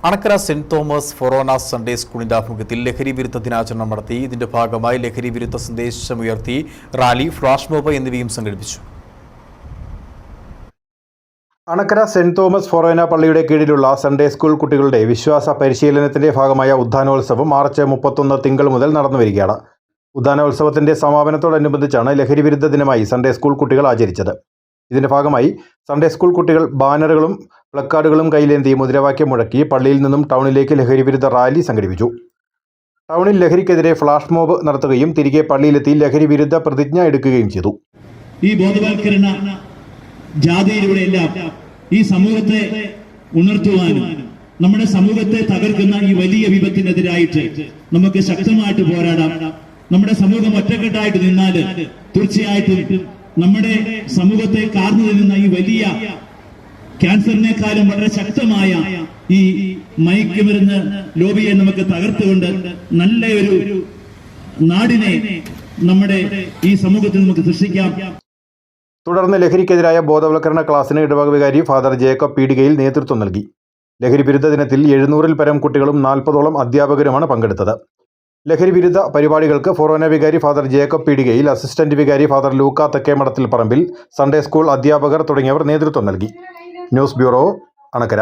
Anakkara saint Thomas ഫൊറോന Sunday സ്കൂളിന്റെ ആഭിമുഖ്യത്തിൽ ലഹരി വിരുദ്ധ ദിനാചരണം നടത്തി. ഇതിന്റെ ഭാഗമായി ലഹരി വിരുദ്ധ സന്ദേശമുയർത്തി റാലി, ഫ്ലാഷ് മോബ് എന്നിവയും സംഘടിപ്പിച്ചു. അണക്കര സെന്റ് തോമസ് ഫൊറോന പള്ളിയുടെ കീഴിലുള്ള സൺഡേ സ്കൂൾ കുട്ടികളുടെ വിശ്വാസ പരിശീലനത്തിന്റെ ഭാഗമായ ഉദ്ധാനോത്സവം മാർച്ച് 31 തിങ്കൾ മുതൽ നടന്നുവരികയാണ്. ഉദ്ധാനോത്സവത്തിന്റെ സമാപനത്തോടനുബന്ധിച്ചാണ് ലഹരി വിരുദ്ധ ദിനമായി സൺഡേ സ്കൂൾ കുട്ടികൾ ആചരിച്ചത്. ഇതിന്റെ ഭാഗമായി സൺഡേ സ്കൂൾ കുട്ടികൾ ബാനറുകളും പ്ലക്കാർഡുകളും കയ്യിലേന്തി മുദ്രാവാക്യം മുഴക്കി പള്ളിയിൽ നിന്നും ടൗണിലേക്ക് ലഹരി വിരുദ്ധ റാലി സംഘടിപ്പിച്ചു. ടൗണിൽ ലഹരിക്കെതിരെ ഫ്ലാഷ് മോബ് നടത്തുകയും തിരികെ പള്ളിയിലെത്തി ലഹരി വിരുദ്ധ പ്രതിജ്ഞ എടുക്കുകയും ചെയ്തു. ഈ ബോധവൽക്കരണ ജാഥയിലൂടെയെല്ലാം ഈ സമൂഹത്തെ ഉണർത്തുവാനും നമ്മുടെ സമൂഹത്തെ തകർക്കുന്ന ഈ വലിയ വിപത്തിനെതിരായിട്ട് നമുക്ക് ശക്തമായിട്ട് പോരാടാം. നമ്മുടെ സമൂഹം ഒറ്റക്കെട്ടായിട്ട് നിന്നാൽ തീർച്ചയായിട്ടും നമ്മുടെ സമൂഹത്തെ കാർന്നു നിന്ന ഈ വലിയ ക്യാൻസറിനേക്കാളും വളരെ ശക്തമായ ഈ മയക്കുമരുന്ന് ലോബിയെ നമുക്ക് തകർത്തുകൊണ്ട് നല്ല ഒരു നാടിനെ നമ്മുടെ ഈ സമൂഹത്തിൽ നമുക്ക് സൃഷ്ടിക്കാം. തുടർന്ന് ലഹരിക്കെതിരായ ബോധവൽക്കരണ ക്ലാസ്സിന് ഇടവക വികാരി ഫാദർ ജേക്കബ് പീടികയിൽ നേതൃത്വം നൽകി. ലഹരി വിരുദ്ധ ദിനത്തിൽ 700-ൽ പരം കുട്ടികളും 40ഓളം അധ്യാപകരുമാണ് പങ്കെടുത്തത്. ലഹരി വിരുദ്ധ പരിപാടികൾക്ക് ഫൊറോന വികാരി ഫാദർ ജേക്കബ് പീടികയിൽ, അസിസ്റ്റന്റ് വികാരി ഫാദർ ലൂക്ക തെക്കേമഠത്തിൽ പറമ്പിൽ, സൺഡേ സ്കൂൾ അധ്യാപകർ തുടങ്ങിയവർ നേതൃത്വം നൽകി. News bureau, Anakkara.